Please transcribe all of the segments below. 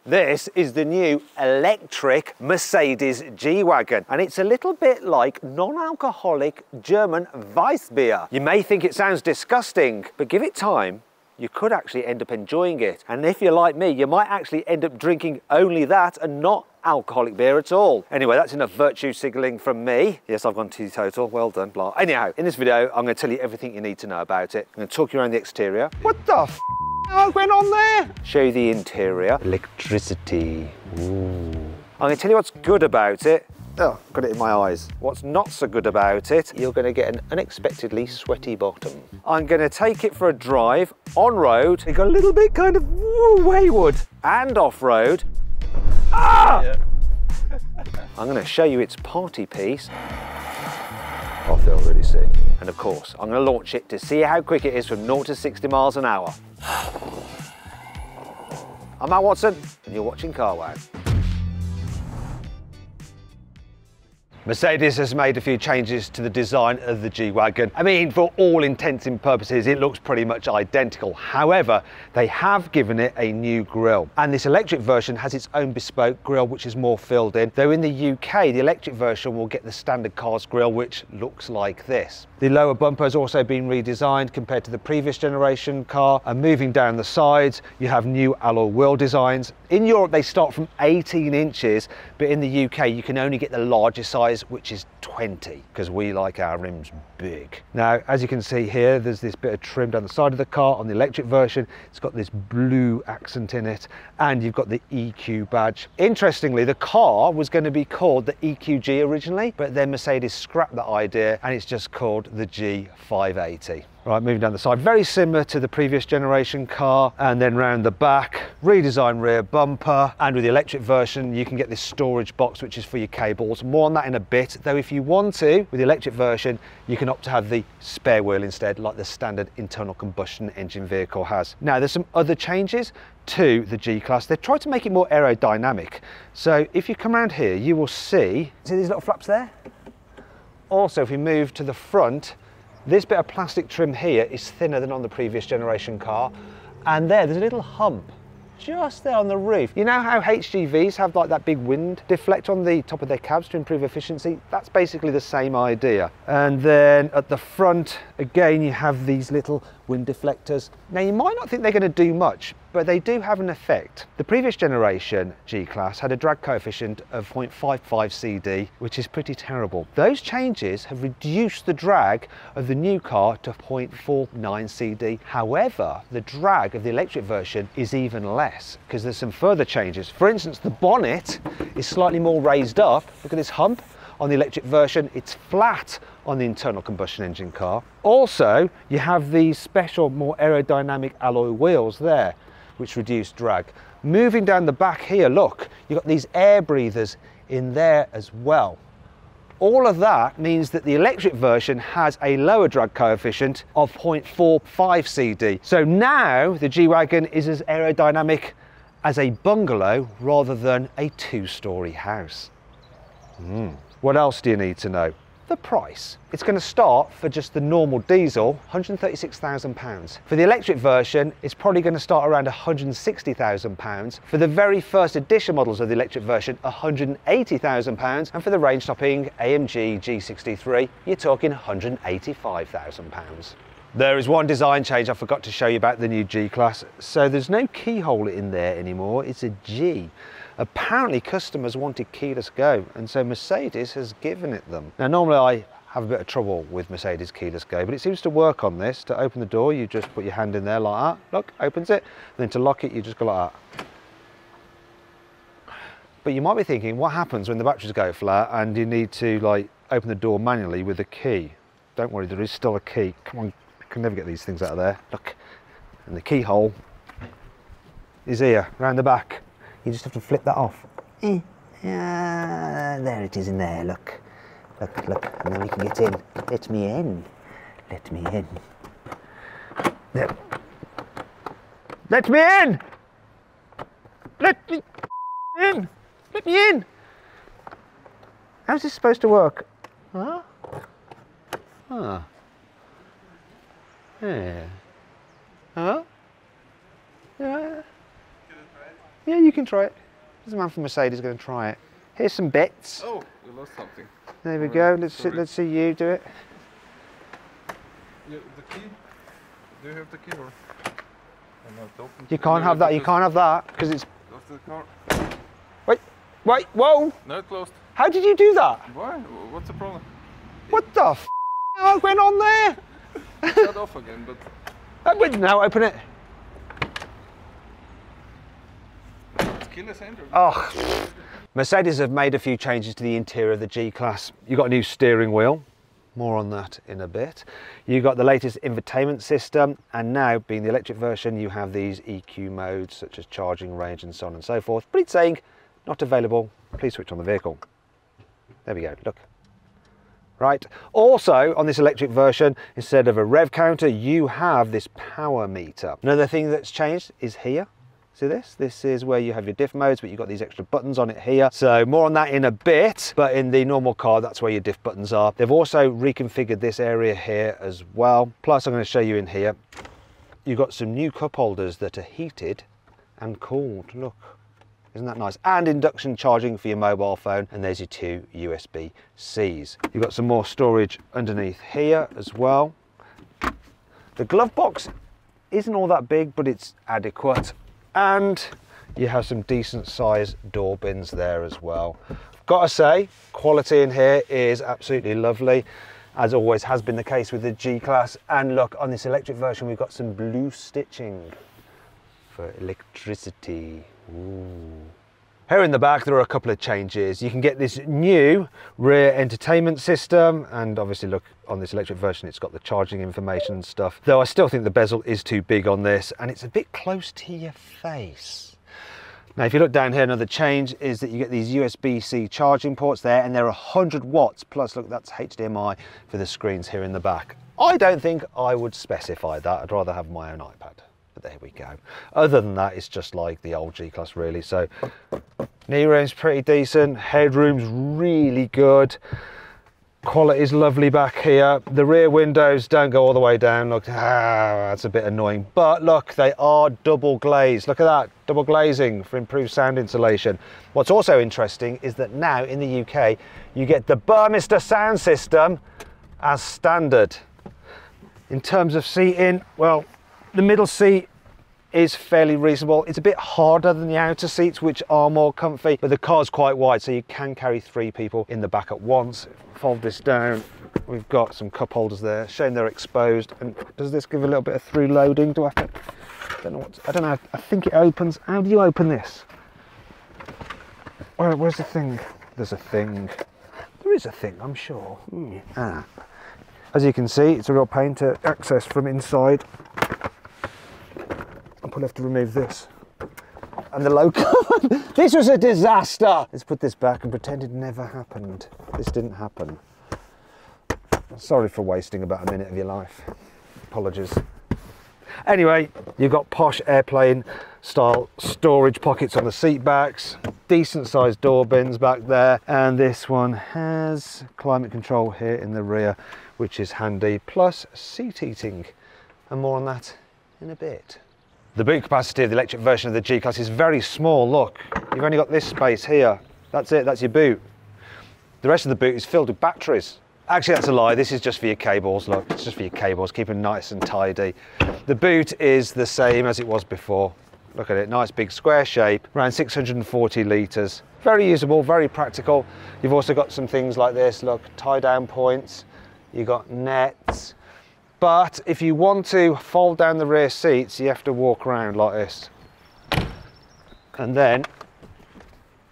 This is the new electric Mercedes G-Wagon, and it's a little bit like non-alcoholic German Weissbier. You may think it sounds disgusting, but give it time, you could actually end up enjoying it. And if you're like me, you might actually end up drinking only that and not alcoholic beer at all. Anyway, that's enough virtue signalling from me. Yes, I've gone teetotal, well done, blah. Anyhow, in this video, I'm going to tell you everything you need to know about it. I'm going to talk you around the exterior. What the f went on there? Show you the interior. Electricity. Ooh. I'm going to tell you what's good about it. Oh, got it in my eyes. What's not so good about it, you're going to get an unexpectedly sweaty bottom. I'm going to take it for a drive on road. It got a little bit kind of wayward. And off road. Ah! Yeah. I'm going to show you its party piece. I feel really sick. And of course, I'm going to launch it to see how quick it is from 0 to 60 miles an hour. I'm Matt Watson, and you're watching Car Wow. Mercedes has made a few changes to the design of the G-Wagon. I mean, for all intents and purposes, it looks pretty much identical. However, they have given it a new grille. And this electric version has its own bespoke grille, which is more filled in. Though in the UK, the electric version will get the standard car's grille, which looks like this. The lower bumper has also been redesigned compared to the previous generation car. And moving down the sides, you have new alloy wheel designs. In Europe, they start from 18 inches, but in the UK, you can only get the larger size, which is 20, because we like our rims big. Now, as you can see here, there's this bit of trim down the side of the car. On the electric version, it's got this blue accent in it, and you've got the EQ badge. Interestingly, the car was going to be called the EQG originally, but then Mercedes scrapped that idea, and it's just called the G580. Right, moving down the side, very similar to the previous generation car, and then round the back, redesigned rear bumper, and with the electric version you can get this storage box which is for your cables. More on that in a bit, though if you want to, with the electric version, you can opt to have the spare wheel instead, like the standard internal combustion engine vehicle has. Now, there's some other changes to the G-Class. They've tried to make it more aerodynamic. So if you come around here, you will see these little flaps there? Also, if we move to the front, this bit of plastic trim here is thinner than on the previous generation car. And there's a little hump just there on the roof. You know how HGVs have like that big wind deflect on the top of their cabs to improve efficiency? That's basically the same idea. And then at the front, again, you have these little wind deflectors. Now, you might not think they're going to do much, but they do have an effect. The previous generation G-Class had a drag coefficient of 0.55 CD, which is pretty terrible. Those changes have reduced the drag of the new car to 0.49 CD. However, the drag of the electric version is even less, because there's some further changes. For instance, the bonnet is slightly more raised up. Look at this hump. On the electric version, it's flat on the internal combustion engine car. Also, you have these special, more aerodynamic alloy wheels there, which reduce drag. Moving down the back here, look, you've got these air breathers in there as well. All of that means that the electric version has a lower drag coefficient of 0.45 CD. So now the G-Wagon is as aerodynamic as a bungalow rather than a two-storey house. What else do you need to know? The price. It's going to start for just the normal diesel, £136,000. For the electric version, it's probably going to start around £160,000. For the very first edition models of the electric version, £180,000. And for the range-topping AMG G63, you're talking £185,000. There is one design change I forgot to show you about the new G-Class. So there's no keyhole in there anymore, it's a G. Apparently customers wanted keyless go, and so Mercedes has given it them. Now, normally I have a bit of trouble with Mercedes keyless go, but it seems to work on this. To open the door, you just put your hand in there like that. Look, opens it. And then to lock it, you just go like that. But you might be thinking, what happens when the batteries go flat and you need to like open the door manually with a key? Don't worry, there is still a key. Come on, I can never get these things out of there. Look, and the keyhole is here, round the back. You just have to flip that off. There it is in there, look. Look, look, and then we can get in. Let me in. Let me in. There. Let me in! Let me in! Let me in! How's this supposed to work? Huh? Huh. Yeah. Huh? Yeah. Yeah, you can try it. There's a man from Mercedes going to try it. Here's some bits. Oh, you lost something. There we go. Let's see you do it. Yeah, the key. Do you have the key or? You can't have that. You can't have that because it's. Close the car. Wait! Whoa! No, it closed. How did you do that? Why? What's the problem? What the f? What went on there? Shut off again, but. Wait, now open it. It's keyless entry. Oh. Mercedes have made a few changes to the interior of the G Class. You've got a new steering wheel. More on that in a bit. You got the latest infotainment system, and now, being the electric version, you have these EQ modes such as charging range and so on and so forth. But it's saying not available. Please switch on the vehicle. There we go. Look. Right. Also, on this electric version, instead of a rev counter, you have this power meter. Another thing that's changed is here. See this? This is where you have your diff modes, but you've got these extra buttons on it here. So more on that in a bit, but in the normal car, that's where your diff buttons are. They've also reconfigured this area here as well. Plus, I'm going to show you in here, you've got some new cup holders that are heated and cooled. Look, isn't that nice? And induction charging for your mobile phone. And there's your two USB-Cs. You've got some more storage underneath here as well. The glove box isn't all that big, but it's adequate. And you have some decent sized door bins there as well. Gotta say, quality in here is absolutely lovely, as always has been the case with the G Class. And look, on this electric version, we've got some blue stitching for electricity. Ooh. Here in the back, there are a couple of changes. You can get this new rear entertainment system, and obviously look, on this electric version, it's got the charging information and stuff. Though I still think the bezel is too big on this, and it's a bit close to your face. Now, if you look down here, another change is that you get these USB-C charging ports there, and they're 100 watts, plus look, that's HDMI for the screens here in the back. I don't think I would specify that. I'd rather have my own iPad. But there we go. Other than that, it's just like the old G Class really. So knee room's pretty decent, headroom's really good, quality's lovely back here. The rear windows don't go all the way down. Look, that's a bit annoying, but look, they are double glazed. Look at that, double glazing for improved sound insulation. What's also interesting is that now in the UK you get the Burmester sound system as standard. In terms of seating, well, the middle seat is fairly reasonable. It's a bit harder than the outer seats, which are more comfy, but the car's quite wide, so you can carry 3 people in the back at once. Fold this down, we've got some cup holders there, showing they're exposed. And does this give a little bit of through loading? Do I have to, I don't know, I think it opens. How do you open this? Where's the thing? There's a thing. There is a thing, I'm sure. As you can see, it's a real pain to access from inside. I'll probably have to remove this. And the logo. This was a disaster. Let's put this back and pretend it never happened. This didn't happen. Sorry for wasting about a minute of your life. Apologies. Anyway, you've got posh airplane style storage pockets on the seat backs, decent sized door bins back there, and this one has climate control here in the rear, which is handy, plus seat heating, and more on that in a bit. The boot capacity of the electric version of the G Class is very small. Look, you've only got this space here. That's it, that's your boot. The rest of the boot is filled with batteries. Actually, that's a lie. This is just for your cables. Look, it's just for your cables. Keep them nice and tidy. The boot is the same as it was before. Look at it, nice big square shape, around 640 litres. Very usable, very practical. You've also got some things like this, look, tie down points. You've got nets. But if you want to fold down the rear seats, you have to walk around like this. And then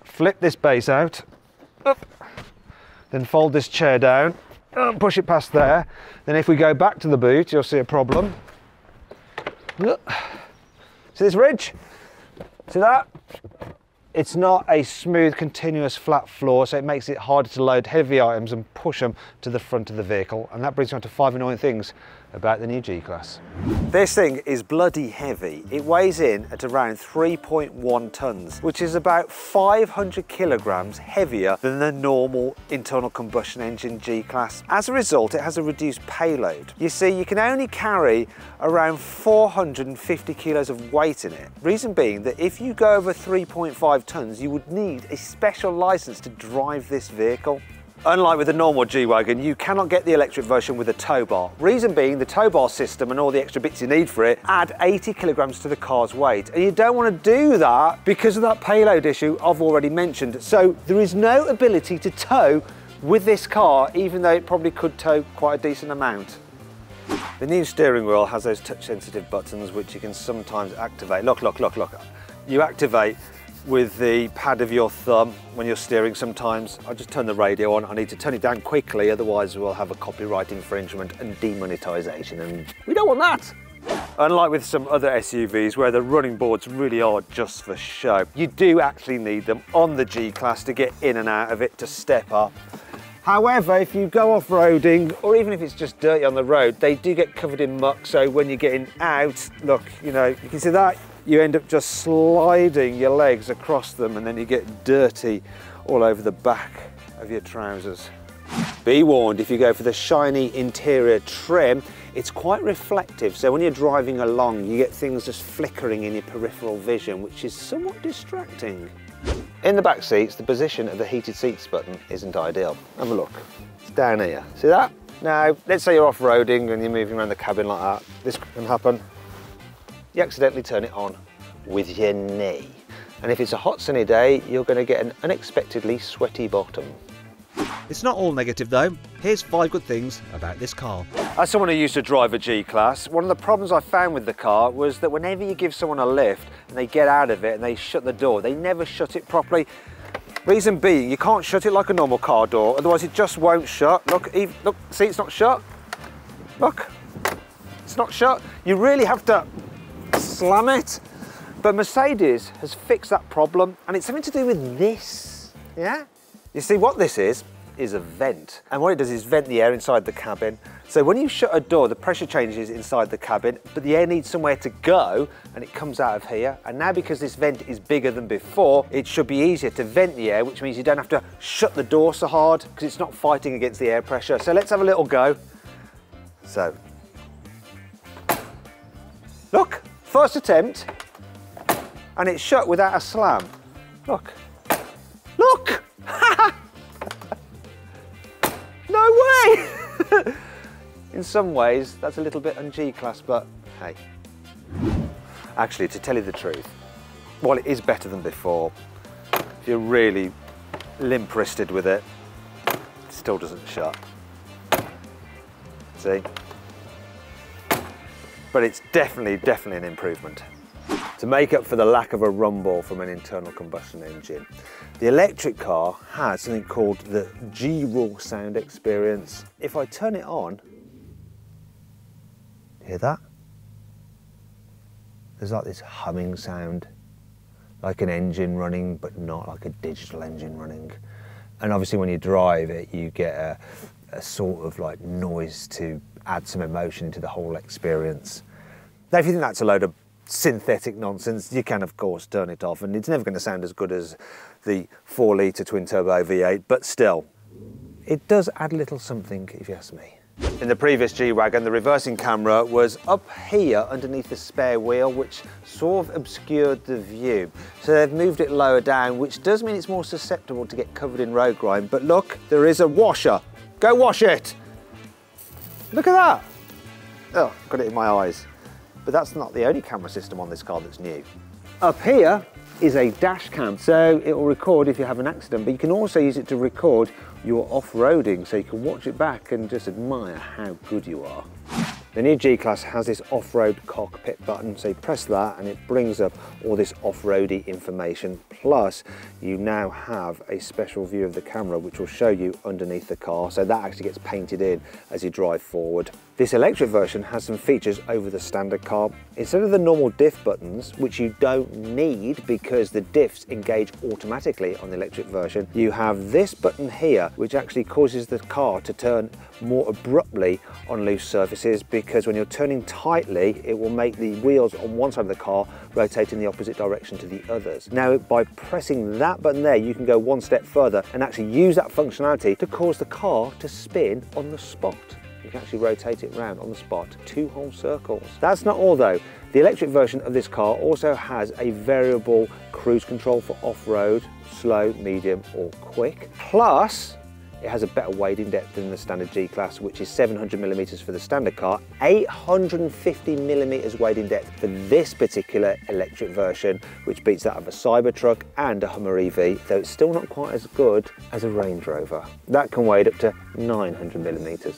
flip this base out. Up. Then fold this chair down, push it past there. Then if we go back to the boot, you'll see a problem. Look. See this ridge? See that? It's not a smooth, continuous, flat floor, so it makes it harder to load heavy items and push them to the front of the vehicle. And that brings me on to 5 annoying things about the new G Class. This thing is bloody heavy. It weighs in at around 3.1 tons, which is about 500 kilograms heavier than the normal internal combustion engine G Class. As a result, it has a reduced payload. You see, you can only carry around 450 kilos of weight in it. Reason being that if you go over 3.5 tons, you would need a special license to drive this vehicle. Unlike with the normal G-Wagon, you cannot get the electric version with a tow bar. Reason being, the tow bar system and all the extra bits you need for it add 80 kilograms to the car's weight. And you don't want to do that because of that payload issue I've already mentioned. So there is no ability to tow with this car, even though it probably could tow quite a decent amount. The new steering wheel has those touch-sensitive buttons which you can sometimes activate. Look. You activate with the pad of your thumb when you're steering sometimes. I just turn the radio on. I need to turn it down quickly, otherwise we'll have a copyright infringement and demonetisation, and we don't want that. Unlike with some other SUVs where the running boards really are just for show, you do actually need them on the G-Class to get in and out of it, to step up. However, if you go off-roading, or even if it's just dirty on the road, they do get covered in muck, so when you're getting out, look, you can see that? You end up just sliding your legs across them and then you get dirty all over the back of your trousers. Be warned, if you go for the shiny interior trim, it's quite reflective, so when you're driving along you get things just flickering in your peripheral vision, which is somewhat distracting. In the back seats, the position of the heated seats button isn't ideal. Have a look, it's down here, see that? Now, let's say you're off-roading and you're moving around the cabin like that, this can happen. You accidentally turn it on with your knee. And if it's a hot sunny day, you're going to get an unexpectedly sweaty bottom. It's not all negative though. Here's 5 good things about this car. As someone who used to drive a G-Class, one of the problems I found with the car was that whenever you give someone a lift and they get out of it and they shut the door, they never shut it properly. Reason being, you can't shut it like a normal car door, otherwise it just won't shut. Look, see, it's not shut. Look, it's not shut. You really have to slam it. But Mercedes has fixed that problem, and it's something to do with this, yeah? You see, what this is a vent. And what it does is vent the air inside the cabin. So when you shut a door, the pressure changes inside the cabin, but the air needs somewhere to go, and it comes out of here. And now because this vent is bigger than before, it should be easier to vent the air, which means you don't have to shut the door so hard, because it's not fighting against the air pressure. So let's have a little go. So, look, first attempt, and it's shut without a slam. Look, look! No way! In some ways, that's a little bit un-G-Class, but hey. Actually, to tell you the truth, while it is better than before, if you're really limp-wristed with it, it still doesn't shut. See? But it's definitely an improvement. To make up for the lack of a rumble from an internal combustion engine, the electric car has something called the G-Raw sound experience. If I turn it on, hear that? There's like this humming sound, like an engine running, but not like a digital engine running. And obviously when you drive it, you get a sort of like noise to add some emotion to the whole experience. Now, if you think that's a load of synthetic nonsense, you can of course turn it off, and it's never going to sound as good as the 4-litre twin-turbo V8, but still, it does add a little something, if you ask me. In the previous G-Wagon, the reversing camera was up here underneath the spare wheel, which sort of obscured the view. So they've moved it lower down, which does mean it's more susceptible to get covered in road grime. But look, there is a washer. Go wash it! Look at that! Oh, got it in my eyes. But that's not the only camera system on this car that's new. Up here is a dash cam, so it will record if you have an accident, but you can also use it to record your off-roading, so you can watch it back and just admire how good you are. The new G-Class has this off-road cockpit button, so you press that and it brings up all this off-roady information, plus you now have a special view of the camera which will show you underneath the car, so that actually gets painted in as you drive forward. This electric version has some features over the standard car. Instead of the normal diff buttons, which you don't need because the diffs engage automatically on the electric version, you have this button here, which actually causes the car to turn more abruptly on loose surfaces, because when you're turning tightly, it will make the wheels on one side of the car rotate in the opposite direction to the others. Now, by pressing that button there, you can go one step further and actually use that functionality to cause the car to spin on the spot. You can actually rotate it around on the spot, 2 whole circles. That's not all though. The electric version of this car also has a variable cruise control for off-road, slow, medium or quick. Plus, it has a better wading depth than the standard G-Class, which is 700mm for the standard car, 850mm wading depth for this particular electric version, which beats that of a Cybertruck and a Hummer EV, though it's still not quite as good as a Range Rover. That can wade up to 900mm.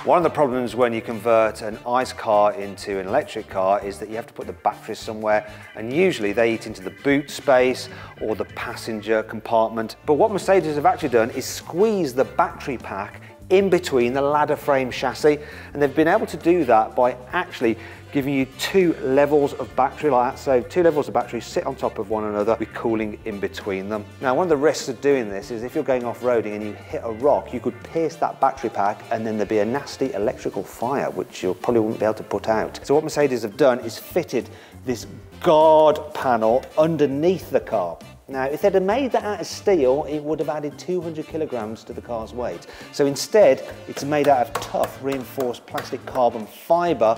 One of the problems when you convert an ICE car into an electric car is that you have to put the batteries somewhere, and usually they eat into the boot space or the passenger compartment. But what Mercedes have actually done is squeeze the battery pack in between the ladder frame chassis, and they've been able to do that by actually giving you 2 levels of battery like that. So 2 levels of battery sit on top of one another with cooling in between them. Now, one of the risks of doing this is if you're going off-roading and you hit a rock, you could pierce that battery pack and then there'd be a nasty electrical fire, which you probably wouldn't be able to put out. So what Mercedes have done is fitted this guard panel underneath the car. Now, if they'd have made that out of steel, it would have added 200 kilograms to the car's weight. So instead, it's made out of tough, reinforced plastic carbon fibre,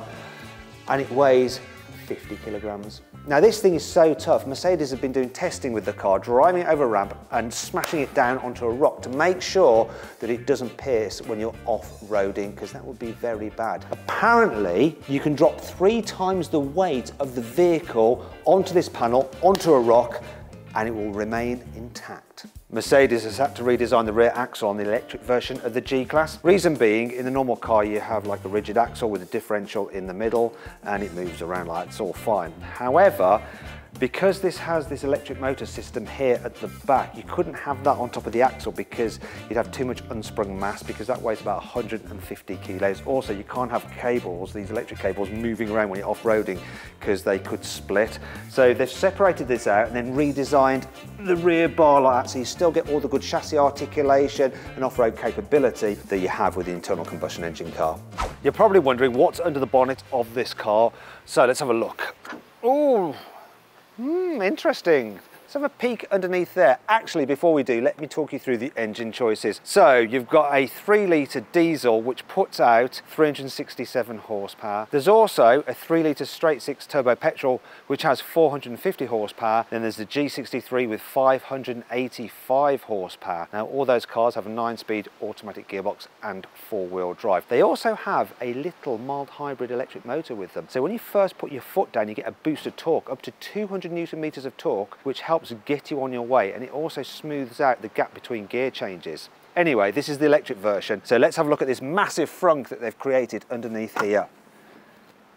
and it weighs 50 kilograms. Now, this thing is so tough, Mercedes have been doing testing with the car, driving it over a ramp and smashing it down onto a rock to make sure that it doesn't pierce when you're off-roading, because that would be very bad. Apparently, you can drop 3 times the weight of the vehicle onto this panel, onto a rock, and it will remain intact. Mercedes has had to redesign the rear axle on the electric version of the G-Class. Reason being, in the normal car you have like a rigid axle with a differential in the middle and it moves around like it's all fine. However, because this has this electric motor system here at the back, you couldn't have that on top of the axle because you'd have too much unsprung mass, because that weighs about 150 kilos. Also, you can't have cables, these electric cables, moving around when you're off-roading because they could split. So they've separated this out and then redesigned the rear bar like that, so you still get all the good chassis articulation and off-road capability that you have with the internal combustion engine car. You're probably wondering what's under the bonnet of this car, so let's have a look. Ooh. Interesting. Let's have a peek underneath there. Actually, before we do, let me talk you through the engine choices. So you've got a 3-litre diesel which puts out 367 horsepower. There's also a 3-litre straight-six turbo petrol which has 450 horsepower. Then there's the G63 with 585 horsepower. Now, all those cars have a 9-speed automatic gearbox and 4-wheel drive. They also have a little mild hybrid electric motor with them. So when you first put your foot down, you get a boost of torque, up to 200 Newton meters of torque, which helps get you on your way, and it also smooths out the gap between gear changes. Anyway, this is the electric version, so let's have a look at this massive frunk that they've created underneath here.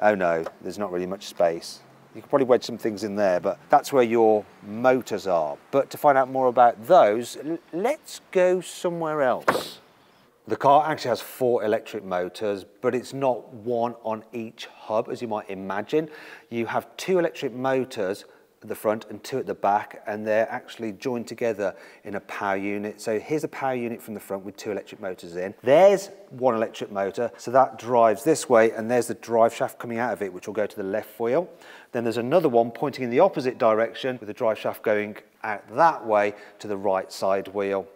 Oh no, there's not really much space. You could probably wedge some things in there, but that's where your motors are. But to find out more about those, let's go somewhere else. The car actually has 4 electric motors, but it's not one on each hub, as you might imagine. You have 2 electric motors at the front and 2 at the back, and they're actually joined together in a power unit. So here's a power unit from the front with 2 electric motors in. There's 1 electric motor, so that drives this way, and there's the drive shaft coming out of it, which will go to the left wheel. Then there's another one pointing in the opposite direction with the drive shaft going out that way to the right side wheel.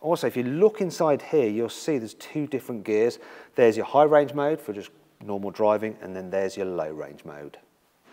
Also, if you look inside here, you'll see there's 2 different gears. There's your high range mode for just normal driving, and then there's your low range mode.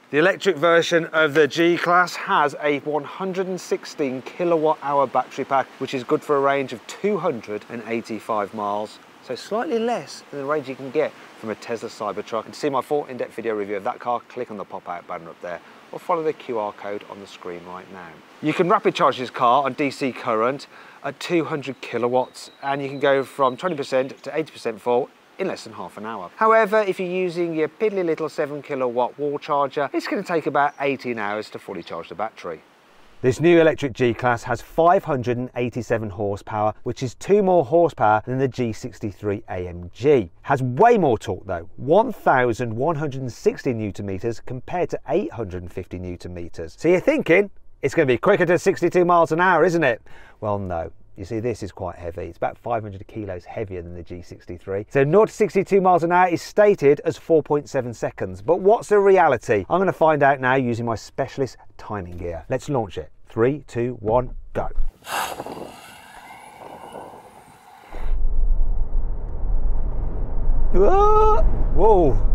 The electric version of the G-Class has a 116 kilowatt hour battery pack, which is good for a range of 285 miles. So slightly less than the range you can get from a Tesla Cybertruck. And to see my full in-depth video review of that car, click on the pop-out banner up there, or follow the QR code on the screen right now. You can rapid charge this car on DC current at 200 kilowatts, and you can go from 20% to 80% full in less than half an hour. However, if you're using your piddly little 7 kilowatt wall charger, it's going to take about 18 hours to fully charge the battery. This new electric G-Class has 587 horsepower, which is 2 more horsepower than the G63 AMG. Has way more torque though, 1,160 Newton meters compared to 850 Newton meters. So you're thinking, it's going to be quicker to 62 miles an hour, isn't it? Well, no. You see, this is quite heavy. It's about 500 kilos heavier than the G63. So 0 to 62 miles an hour is stated as 4.7 seconds. But what's the reality? I'm going to find out now using my specialist timing gear. Let's launch it. 3, 2, 1, go. Whoa.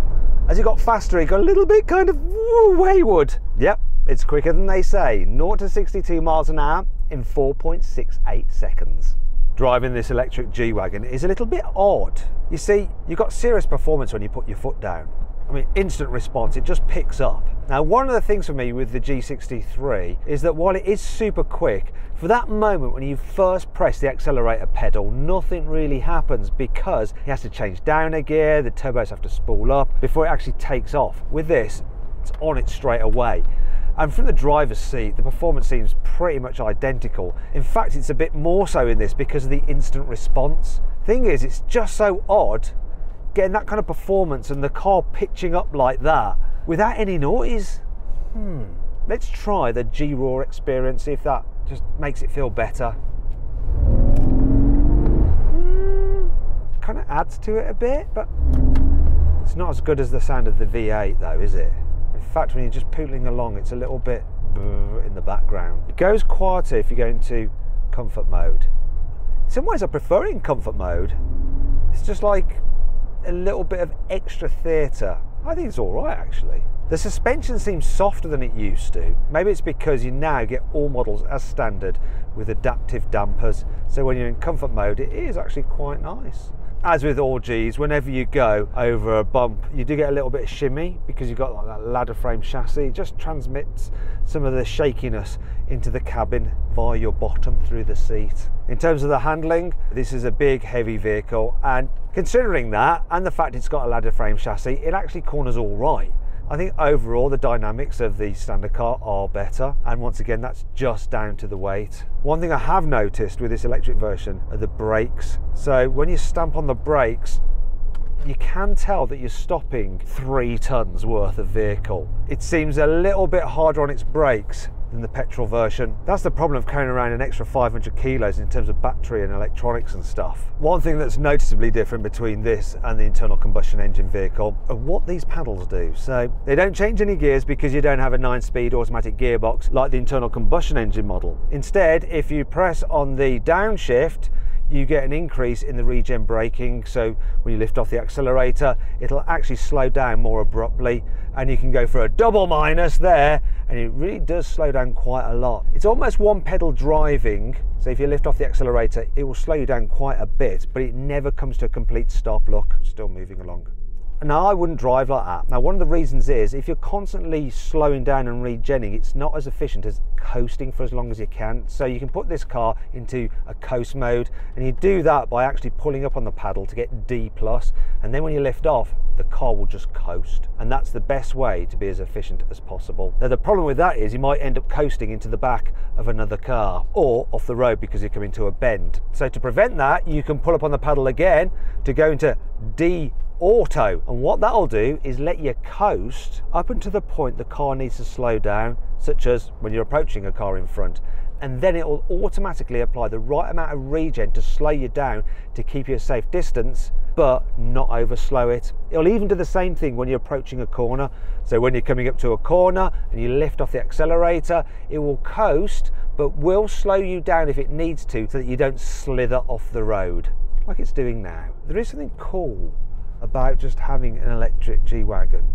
As it got faster, it got a little bit kind of wayward. Yep, it's quicker than they say. 0 to 62 miles an hour in 4.68 seconds. Driving this electric G-Wagon is a little bit odd. You see, you've got serious performance when you put your foot down. I mean, instant response, it just picks up. Now, one of the things for me with the G63 is that while it is super quick, for that moment when you first press the accelerator pedal, nothing really happens because it has to change down a gear, the turbos have to spool up before it actually takes off. With this, it's on it straight away. And from the driver's seat, the performance seems pretty much identical. In fact, it's a bit more so in this because of the instant response. Thing is, it's just so odd getting that kind of performance and the car pitching up like that without any noise. Let's try the G-Roar experience, see if that just makes it feel better. Kind of adds to it a bit, but it's not as good as the sound of the V8 though, is it? In fact, when you're just pootling along, it's a little bit in the background. It goes quieter if you go into comfort mode. In some ways I prefer it in comfort mode. It's just like a little bit of extra theatre. I think it's all right actually. The suspension seems softer than it used to. Maybe it's because you now get all models as standard with adaptive dampers. So when you're in comfort mode, it is actually quite nice. As with all Gs, whenever you go over a bump, you do get a little bit of shimmy because you've got like that ladder frame chassis. It just transmits some of the shakiness into the cabin via your bottom through the seat. In terms of the handling, this is a big, heavy vehicle, and considering that and the fact it's got a ladder frame chassis, it actually corners all right. I think overall the dynamics of the standard car are better, and once again that's just down to the weight. One thing I have noticed with this electric version are the brakes. So when you stamp on the brakes, you can tell that you're stopping 3 tons worth of vehicle. It seems a little bit harder on its brakes than the petrol version. That's the problem of carrying around an extra 500 kilos in terms of battery and electronics and stuff. One thing that's noticeably different between this and the internal combustion engine vehicle are what these paddles do. So they don't change any gears because you don't have a 9-speed automatic gearbox like the internal combustion engine model. Instead, if you press on the downshift, you get an increase in the regen braking. So when you lift off the accelerator, it'll actually slow down more abruptly, and you can go for a double minus there, and it really does slow down quite a lot. It's almost one pedal driving. So if you lift off the accelerator, it will slow you down quite a bit, but it never comes to a complete stop. Look, still moving along. Now, I wouldn't drive like that. Now, one of the reasons is if you're constantly slowing down and regenning, it's not as efficient as coasting for as long as you can. So you can put this car into a coast mode, and you do that by actually pulling up on the paddle to get D+, and then when you lift off, the car will just coast. And that's the best way to be as efficient as possible. Now, the problem with that is you might end up coasting into the back of another car or off the road because you're coming to a bend. So to prevent that, you can pull up on the paddle again to go into D Auto, and what that'll do is let you coast up until the point the car needs to slow down, such as when you're approaching a car in front, and then it will automatically apply the right amount of regen to slow you down to keep you a safe distance but not overslow it. It'll even do the same thing when you're approaching a corner. So when you're coming up to a corner and you lift off the accelerator, it will coast but will slow you down if it needs to, so that you don't slither off the road like it's doing now. There is something cool about just having an electric G-Wagon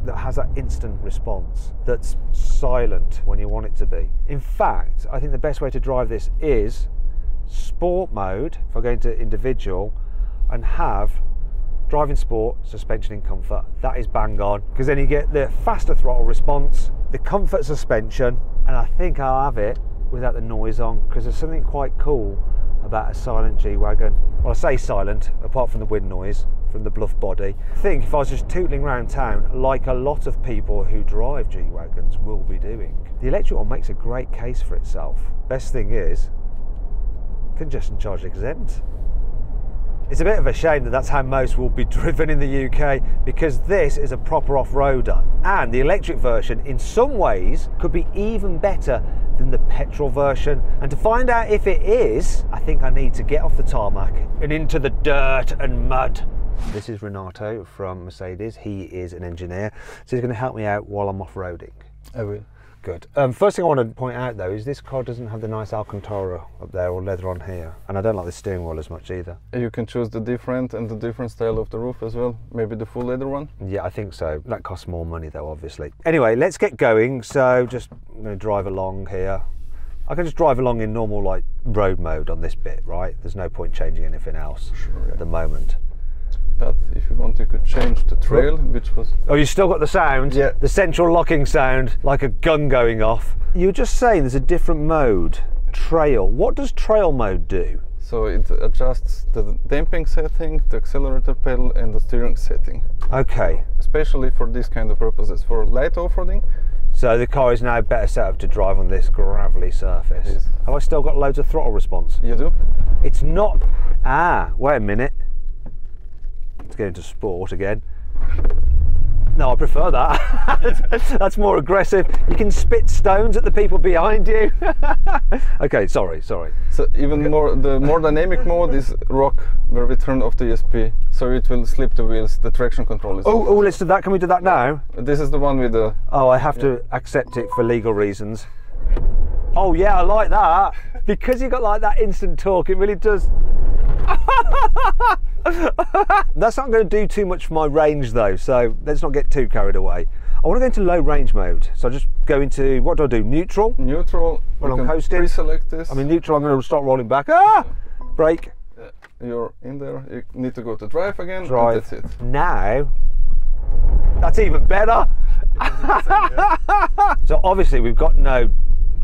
that has that instant response, that's silent when you want it to be. In fact, I think the best way to drive this is sport mode, if I go into individual, and have driving sport, suspension in comfort. That is bang on, because then you get the faster throttle response, the comfort suspension, and I think I'll have it without the noise on, because there's something quite cool about a silent G-Wagon. Well, I say silent, apart from the wind noise. from the bluff body. I think if I was just tootling around town, like a lot of people who drive G-Wagons will be doing. The electric one makes a great case for itself. Best thing is, congestion charge exempt. It's a bit of a shame that that's how most will be driven in the UK, because this is a proper off-roader, and the electric version in some ways could be even better than the petrol version. And to find out if it is, I think I need to get off the tarmac and into the dirt and mud. This is Renato from Mercedes. He is an engineer, so he's going to help me out while I'm off-roading. Oh, really? Good. First thing I want to point out though is this car doesn't have the nice Alcantara up there or leather on here, and I don't like the steering wheel as much either. You can choose the different style of the roof as well. Maybe the full leather one. Yeah, I think so. That costs more money though, obviously. Anyway, let's get going. So just I'm going to drive along here. I can just drive along in normal like road mode on this bit, right? There's no point changing anything else at the moment. But if you want, you could change the trail, which was... Oh, you still got the sound? Yeah. The central locking sound, like a gun going off. You were just saying there's a different mode, trail. What does trail mode do? So it adjusts the damping setting, the accelerator pedal and the steering setting. Okay. Especially for these kind of purposes, for light off-roading. So the car is now better set up to drive on this gravelly surface. Yes. Have I still got loads of throttle response? You do? It's not... Ah, wait a minute. Let's get into sport again. No, I prefer that. That's more aggressive. You can spit stones at the people behind you. Okay, sorry. So even more, the more dynamic mode is rock, where we turn off the ESP, so it will slip the wheels. The traction control is off. Oh, let's do that. Can we do that now? This is the one with the... Oh, I have to accept it for legal reasons. Oh yeah, I like that. Because you got like that instant torque, it really does. That's not going to do too much for my range though, so let's not get too carried away. I want to go into low range mode, so I just go into, what do? Neutral? Neutral. When I'm coasting. Pre-select this. I mean neutral, I'm going to start rolling back. Ah! Brake. You're in there, you need to go to drive again, Drive. and that's it. Now, that's even better. So obviously we've got no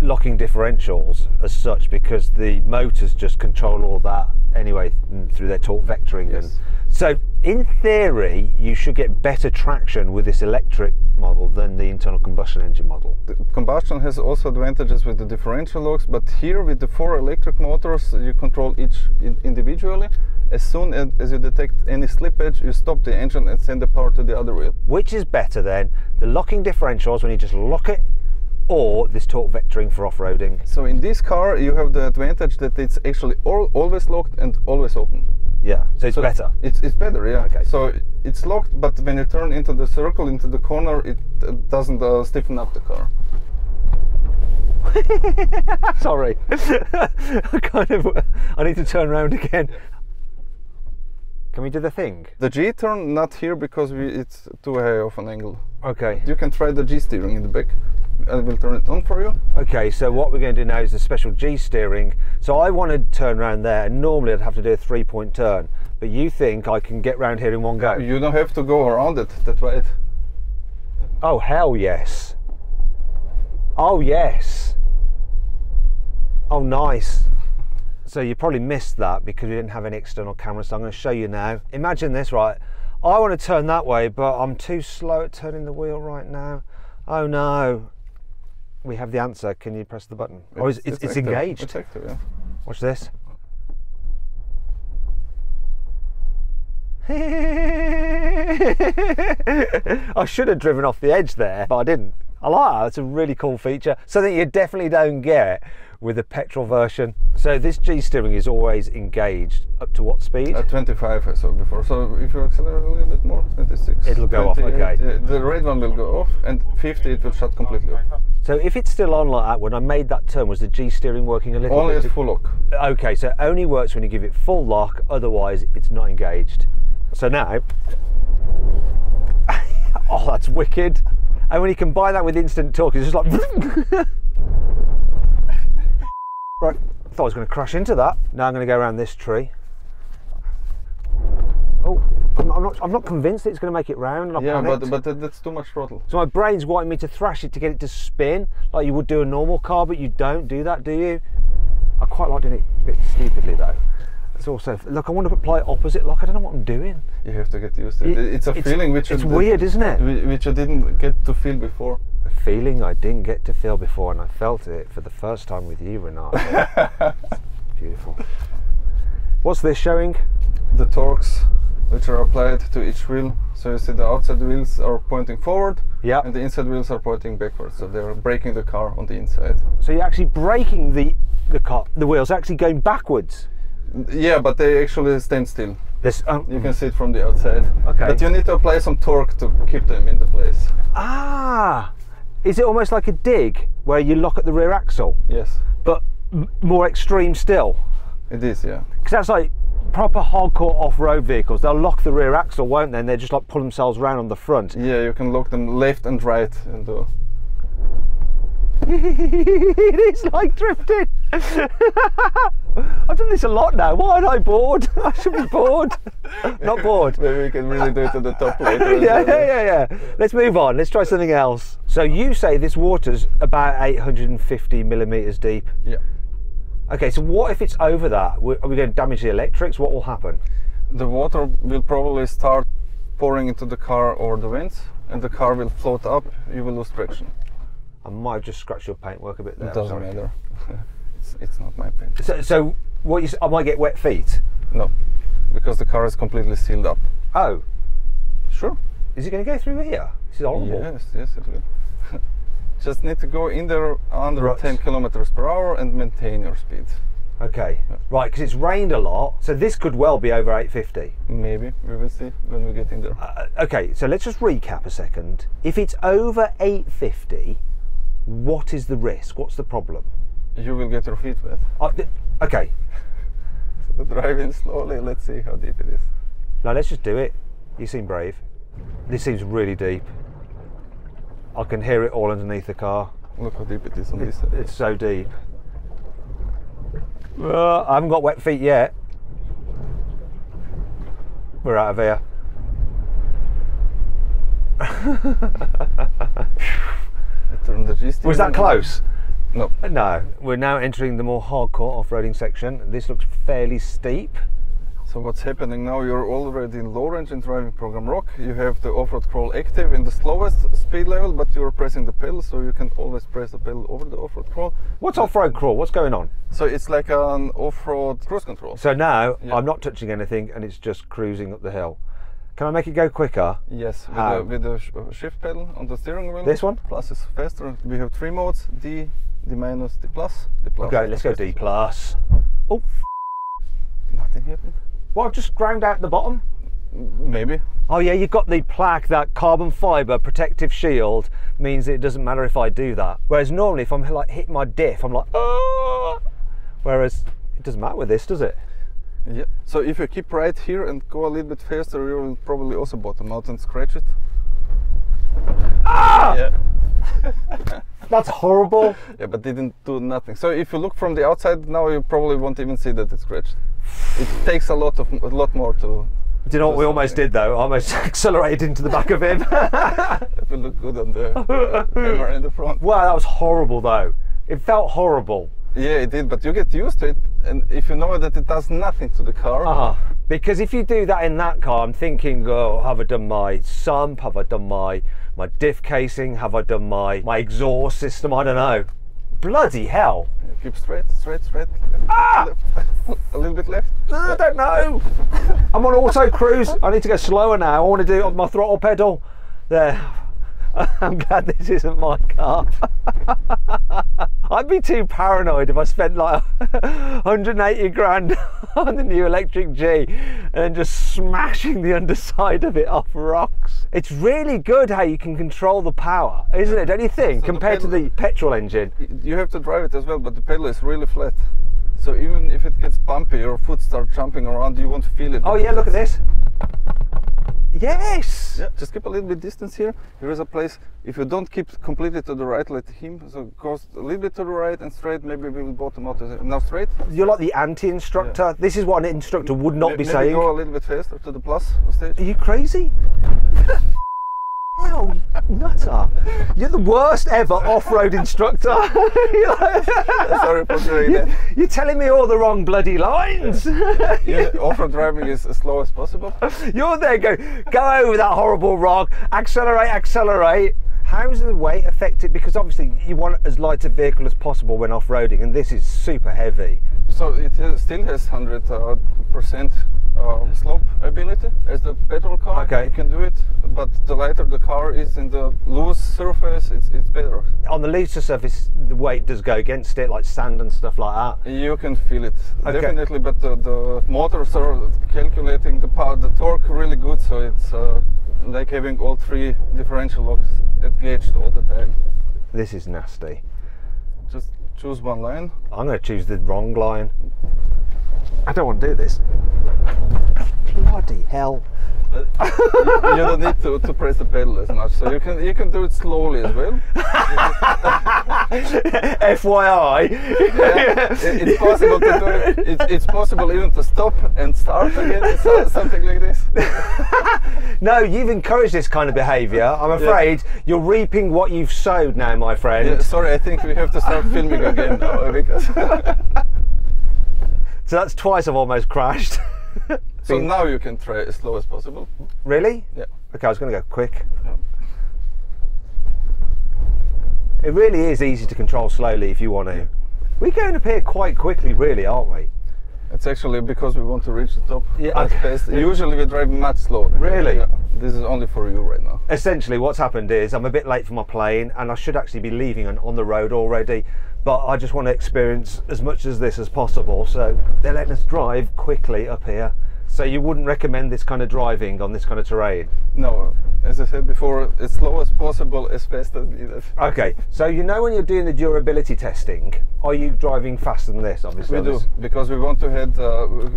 locking differentials as such, because the motors just control all that anyway through their torque vectoring. Yes. And so in theory you should get better traction with this electric model than the internal combustion engine model. The combustion has also advantages with the differential locks, but here with the 4 electric motors you control each individually. As soon as you detect any slippage, you stop the engine and send the power to the other wheel. Which is better then, the locking differentials when you just lock it, or this torque vectoring for off-roading? So in this car you have the advantage that it's actually always locked and always open. Yeah, so it's better. It's better, yeah. Okay. So it's locked, but when you turn into the circle, into the corner, it doesn't stiffen up the car. Sorry. I need to turn around again. Can we do the thing? The G turn, not here, because it's too high of an angle. Okay. You can try the G steering in the back. I will turn it on for you. Okay, so what we're going to do now is the special G steering. So I want to turn around there, and normally I'd have to do a 3-point turn, but you think I can get round here in one go? You don't have to go around it, that's right. Oh hell yes. Oh yes. Oh nice. So you probably missed that because we didn't have any external cameras, so I'm going to show you now. Imagine this, right? I want to turn that way, but I'm too slow at turning the wheel right now. Oh no. We have the answer. Can you press the button? Oh, it's engaged. It's active, yeah. Watch this. I should have driven off the edge there, but I didn't. I like that. It's a really cool feature. Something you definitely don't get with the petrol version. So this G steering is always engaged. Up to what speed? At 25 I saw before. So if you accelerate a little bit more, 26. It'll go off, okay. The red one will go off, and 50 it will shut completely off. So if it's still on like that, when I made that turn, was the G steering working a little Only bit? at full lock. Okay, so it only works when you give it full lock, otherwise it's not engaged. So now, oh that's wicked. And when you combine that with instant torque, it's just like right, I thought I was going to crash into that. Now I'm going to go around this tree. Oh, I'm not convinced it's going to make it round. And yeah, but that's too much throttle. So my brain's wanting me to thrash it to get it to spin like you would do a normal car, but you don't do that, do you? I quite like doing it a bit stupidly though. It's also, look, I want to apply it opposite. Look, I don't know what I'm doing. You have to get used to it. It's a feeling which it's weird, isn't it? Which I didn't get to feel before. A feeling I didn't get to feel before, and I felt it for the first time with you, Renard. Beautiful. What's this showing? The torques which are applied to each wheel. So you see the outside wheels are pointing forward, and the inside wheels are pointing backwards. So they're braking the car on the inside. So you're actually braking the wheels actually going backwards. Yeah, but they actually stand still. You can see it from the outside. Okay. But you need to apply some torque to keep them into place. Ah! Is it almost like a dig where you lock at the rear axle? Yes. But more extreme still? It is, yeah. Because that's like proper hardcore off-road vehicles. They'll lock the rear axle, won't they? And they just like pull themselves around on the front. Yeah, you can lock them left and right. And It is like drifting. I've done this a lot now. Why aren't I bored? I should be bored. Not bored. Maybe we can really do it at the top later. Yeah. Let's move on. Let's try something else. So you say this water's about 850 millimeters deep. Yeah. Okay, so what if it's over that? Are we going to damage the electrics? What will happen? The water will probably start pouring into the car over the vents, and the car will float up. You will lose traction. I might have just scratched your paintwork a bit there. It doesn't matter. It's not my paint. So what I might get wet feet? No, because the car is completely sealed up. Oh. Sure. Is it going to go through here? This is horrible. Yes, it will. Just need to go in there under 10 kilometers per hour and maintain your speed. Okay, right, because it's rained a lot, so this could well be over 850. Maybe, we will see when we get in there. Okay, so let's just recap a second. If it's over 850, what is the risk? What's the problem? You will get your feet wet. Okay. So drive in slowly, let's see how deep it is. No, let's just do it. You seem brave. This seems really deep. I can hear it all underneath the car. Look how deep it is on this side. It's so deep. I haven't got wet feet yet. We're out of here. Was that close? No. No. We're now entering the more hardcore off-roading section. This looks fairly steep. So what's happening now, you're already in low range in driving program Rock. You have the off-road crawl active in the slowest speed level, but you're pressing the pedal, so you can always press the pedal over the off-road crawl. What's off-road crawl? What's going on? So it's like an off-road cruise control. So now I'm not touching anything and it's just cruising up the hill. Can I make it go quicker? Yes, with the shift pedal on the steering wheel. This one? Plus is faster. We have 3 modes, D, D minus, D plus. Okay, let's go D plus. Oh, nothing happened. Well, I've just ground out the bottom. Maybe. Oh yeah, you've got the plaque, that carbon fibre protective shield means it doesn't matter if I do that. Whereas normally if I'm like hitting my diff, I'm like, oh! Whereas it doesn't matter with this, does it? Yeah. So if you keep right here and go a little bit faster, you will probably also bottom out and scratch it. Ah! Yeah. That's horrible. Yeah, but didn't do nothing. So if you look from the outside now, you probably won't even see that it's scratched. It takes a lot more to. Do you know what we almost did though? I almost accelerated into the back of him. It will look good on the camera in the front. Wow, that was horrible though. It felt horrible. Yeah, it did, but you get used to it, and if you know that it does nothing to the car. Because if you do that in that car, I'm thinking, oh, have I done my sump? Have I done my diff casing? Have I done my exhaust system? I don't know. Bloody hell. Keep straight. Ah! Left. A little bit left. I don't know. I'm on auto cruise. I need to go slower now. I want to do it on my throttle pedal. There. I'm glad this isn't my car. I'd be too paranoid if I spent like 180 grand on the new electric G and then just smashing the underside of it off rocks. It's really good how you can control the power, isn't it? Don't you think? So compared to the petrol engine. You have to drive it as well, but the pedal is really flat. So even if it gets bumpy, your foot starts jumping around, you won't feel it. Oh yeah, look at this. Yes! Yeah, just keep a little bit distance here. Here is a place, if you don't keep completely to the right, let him, so go a little bit to the right and straight, maybe we will bottom out. Now straight. You're like the anti-instructor. Yeah. This is what an instructor would not be saying. Maybe go a little bit faster to the plus stage. Are you crazy? Hell, Nutter, you're the worst ever off-road instructor. Sorry for doing that. You're telling me all the wrong bloody lines. Yeah, off-road driving is as slow as possible. You're there going, go over that horrible rock, accelerate, accelerate. How does the weight affect it? Because obviously you want as light a vehicle as possible when off-roading, and this is super heavy. So it still has 100% slope ability as the petrol car. Okay. You can do it, but the lighter the car is in the loose surface, it's better. On the looser surface, the weight does go against it, like sand and stuff like that. You can feel it, Okay. definitely, but the motors are calculating the torque really good, so it's like having all three differential locks engaged all the time. This is nasty. Just choose one line. I'm going to choose the wrong line. I don't want to do this. Bloody hell. You don't need to press the pedal as much, so you can do it slowly as well. FYI. Yeah, it's possible to do it. It's possible even to stop and start again, something like this. No, you've encouraged this kind of behaviour. I'm afraid you're reaping what you've sowed now, my friend. Yeah, sorry, I think we have to start filming again now because. So that's twice I've almost crashed. So now you can try as slow as possible. Really? Yeah. Okay, I was going to go quick. Yeah. It really is easy to control slowly if you want to. We're going up here quite quickly, really, aren't we? It's actually because we want to reach the top Yeah, as fast. Usually we drive much slower. Really? Yeah. This is only for you right now. Essentially what's happened is I'm a bit late for my plane and I should actually be leaving on the road already, but I just want to experience as much of this as possible, so they're letting us drive quickly up here. So you wouldn't recommend this kind of driving on this kind of terrain? No, as I said before, as slow as possible, as fast as needed. Okay, so you know when you're doing the durability testing, are you driving faster than this, obviously? We do, because we want to have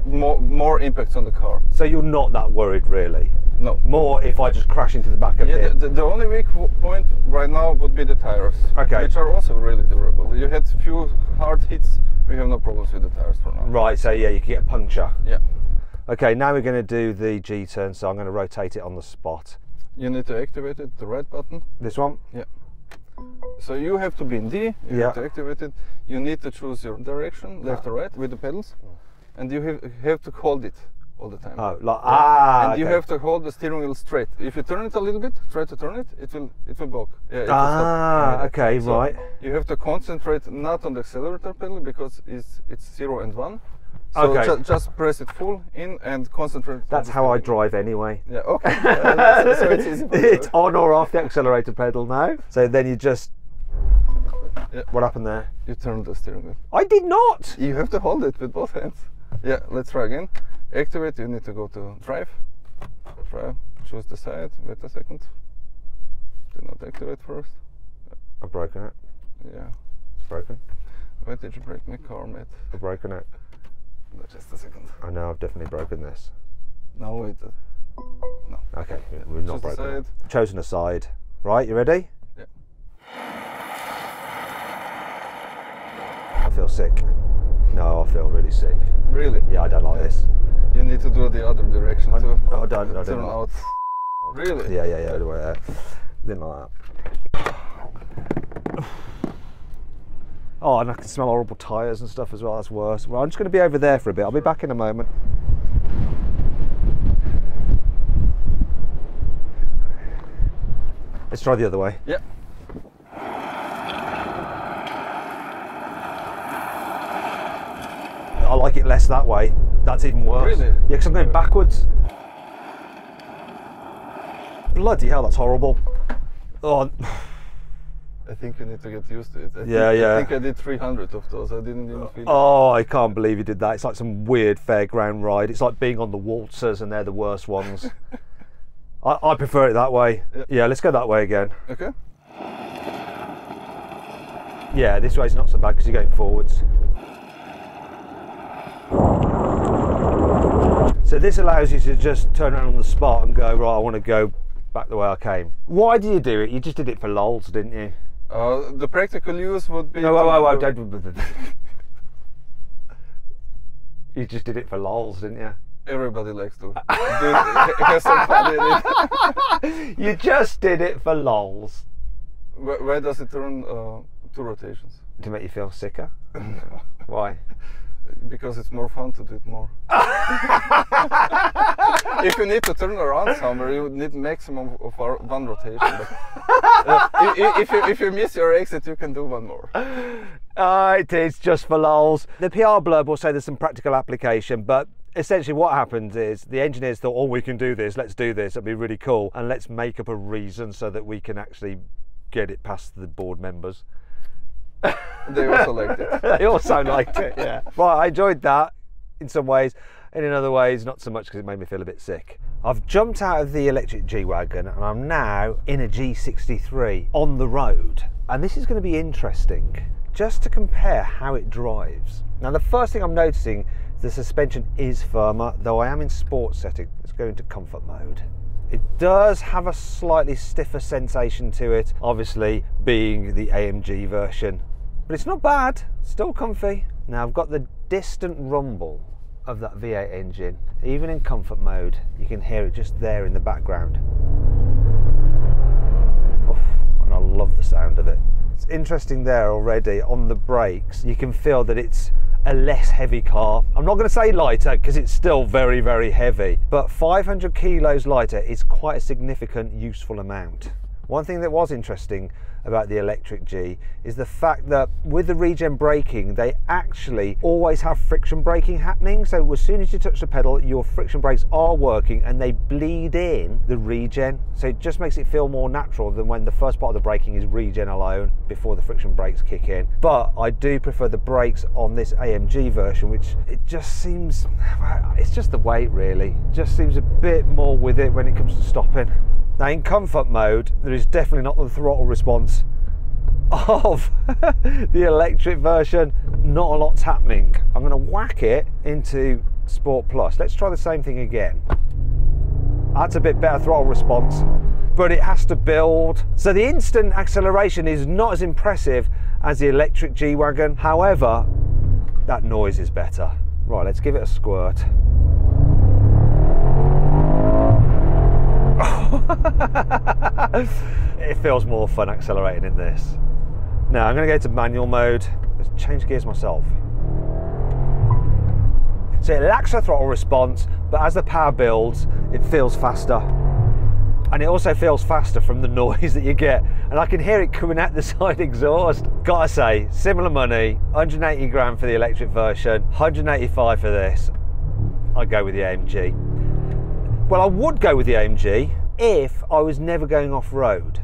more impacts on the car. So you're not that worried, really? No. More if I just crash into the back of it? The only weak point right now would be the tires, Okay. which are also really durable. You had few hard hits, we have no problems with the tires for now. Right, so yeah, you can get a puncture. Yeah. Okay, now we're going to do the G-turn, so I'm going to rotate it on the spot. You need to activate it, the right button. This one? Yeah. So you have to be in D, you have to activate it. You need to choose your direction, left or right, with the pedals. And you have to hold it all the time. Oh, like, And you have to hold the steering wheel straight. If you turn it a little bit, try to turn it, it will block. Yeah, it will stop. Okay, So right. you have to concentrate not on the accelerator pedal because it's 0 and 1. So Okay. just press it full in and concentrate. That's how I drive anyway. Yeah, okay. So it's easy for you. It's on or off the accelerator pedal now. So then you just... Yeah. What happened there? You turn the steering wheel. I did not! You have to hold it with both hands. Yeah, let's try again. Activate, you need to go to drive. Drive, choose the side, wait a second. Did not activate first. I've broken it. Yeah. It's broken. Why did you break my car, mate? I've broken it. No, just a second. I know I've definitely broken this. No, wait. No. Okay, we've not Choose the broken it. side. Chosen a side. Right, you ready? Yeah. I feel sick. No, I feel really sick. Really? Yeah, I don't like this. You need to do the other direction too. I don't Turn like out. Really? Yeah, didn't like that. Oh, and I can smell horrible tyres and stuff as well, that's worse. Well, I'm just going to be over there for a bit, I'll be back in a moment. Let's try the other way. Yeah. I like it less that way, that's even worse. Really? Yeah, because I'm going backwards. Bloody hell, that's horrible. Oh. I think you need to get used to it. Yeah. I think I did 300 of those. I didn't even feel it. Oh, I can't believe you did that. It's like some weird fairground ride. It's like being on the waltzers and they're the worst ones. I prefer it that way. Yeah, let's go that way again. Okay. Yeah, this way's not so bad because you're going forwards. So this allows you to just turn around on the spot and go, right, I want to go back the way I came. Why do you do it? You just did it for lols, didn't you? The practical use would be... No, whoa, don't. You just did it for lols, didn't you? Everybody likes to have some fun in it. You just did it for lols. Why does it turn 2 rotations? To make you feel sicker? Why? Because it's more fun to do it more. If you need to turn around somewhere, you need maximum of 1 rotation. But, if you miss your exit, you can do 1 more. It is just for lols. The PR blurb will say there's some practical application, but essentially what happens is the engineers thought, oh, we can do this, let's do this, it'll be really cool, and let's make up a reason so that we can actually get it past the board members. They also liked it. They also liked it, yeah. Right, I enjoyed that in some ways, and in other ways not so much because it made me feel a bit sick. I've jumped out of the electric G-Wagon and I'm now in a G63 on the road, and this is going to be interesting just to compare how it drives. Now the first thing I'm noticing, the suspension is firmer, though I am in sports setting. Let's go into comfort mode. It does have a slightly stiffer sensation to it, obviously being the AMG version, but it's not bad, still comfy. Now I've got the distant rumble of that V8 engine. Even in comfort mode, you can hear it just there in the background. Oof, and I love the sound of it. It's interesting there already on the brakes, you can feel that it's a less heavy car. I'm not going to say lighter because it's still very, very heavy, but 500 kilos lighter is quite a significant useful amount. One thing that was interesting about the electric G is the fact that with the regen braking, they actually always have friction braking happening. So as soon as you touch the pedal, your friction brakes are working and they bleed in the regen. So it just makes it feel more natural than when the first part of the braking is regen alone before the friction brakes kick in. But I do prefer the brakes on this AMG version, which it just seems, it's just the weight really. It just seems a bit more with it when it comes to stopping. Now in comfort mode, there is definitely not the throttle response of the electric version. Not a lot's happening. I'm going to whack it into Sport Plus. Let's try the same thing again. That's a bit better throttle response, but it has to build. So the instant acceleration is not as impressive as the electric G-Wagon. However, that noise is better. Right, let's give it a squirt. It feels more fun accelerating in this. Now I'm going to go to manual mode. Let's change gears myself. So it lacks a throttle response, but as the power builds, it feels faster. And it also feels faster from the noise that you get. And I can hear it coming out the side exhaust. Gotta say, similar money, 180 grand for the electric version, 185 for this. I'd go with the AMG. Well, I would go with the AMG if I was never going off-road.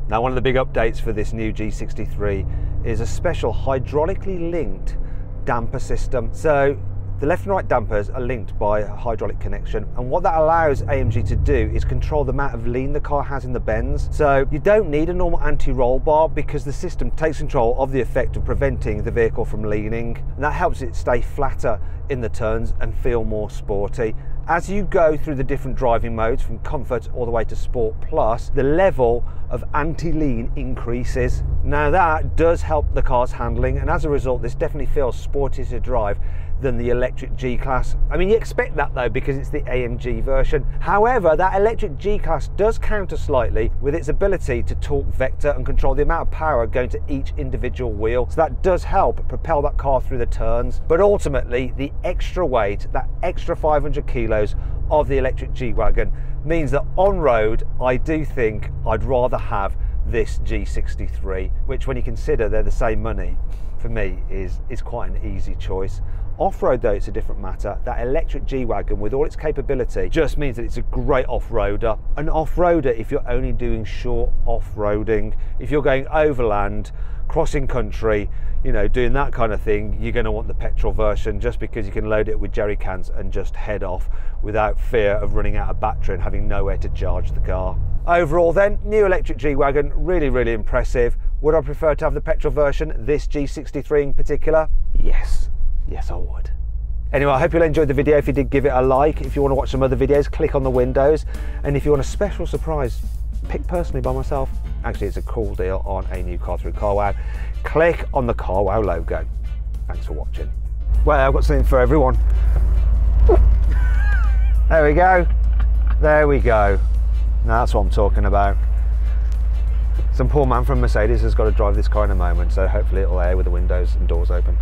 Now, one of the big updates for this new G63 is a special hydraulically linked damper system. So the left and right dampers are linked by a hydraulic connection, and what that allows AMG to do is control the amount of lean the car has in the bends. So you don't need a normal anti-roll bar because the system takes control of the effect of preventing the vehicle from leaning, and that helps it stay flatter in the turns and feel more sporty. As you go through the different driving modes from comfort all the way to Sport Plus, the level of anti-lean increases. Now that does help the car's handling, and as a result this definitely feels sportier to drive than the electric G-Class. I mean, you expect that though because it's the AMG version. However, that electric G-Class does counter slightly with its ability to torque vector and control the amount of power going to each individual wheel. So that does help propel that car through the turns. But ultimately, the extra weight, that extra 500 kilos of the electric G-Wagon means that on road, I do think I'd rather have this G63, which when you consider they're the same money, for me is quite an easy choice. Off-road though, it's a different matter. That electric G-Wagon with all its capability just means that it's a great off-roader. An off-roader if you're only doing short off-roading. If you're going overland, crossing country, you know, doing that kind of thing, you're going to want the petrol version just because you can load it with jerry cans and just head off without fear of running out of battery and having nowhere to charge the car. Overall then, new electric G-Wagon, really, really impressive. Would I prefer to have the petrol version, this G63 in particular? Yes. Yes, I would. Anyway, I hope you'll enjoy the video. If you did, give it a like. If you want to watch some other videos, click on the windows. And if you want a special surprise picked personally by myself, actually it's a cool deal on a new car through CarWow, click on the CarWow logo. Thanks for watching. Well, I've got something for everyone. There we go. There we go. Now that's what I'm talking about. Some poor man from Mercedes has got to drive this car in a moment, so hopefully it'll air with the windows and doors open.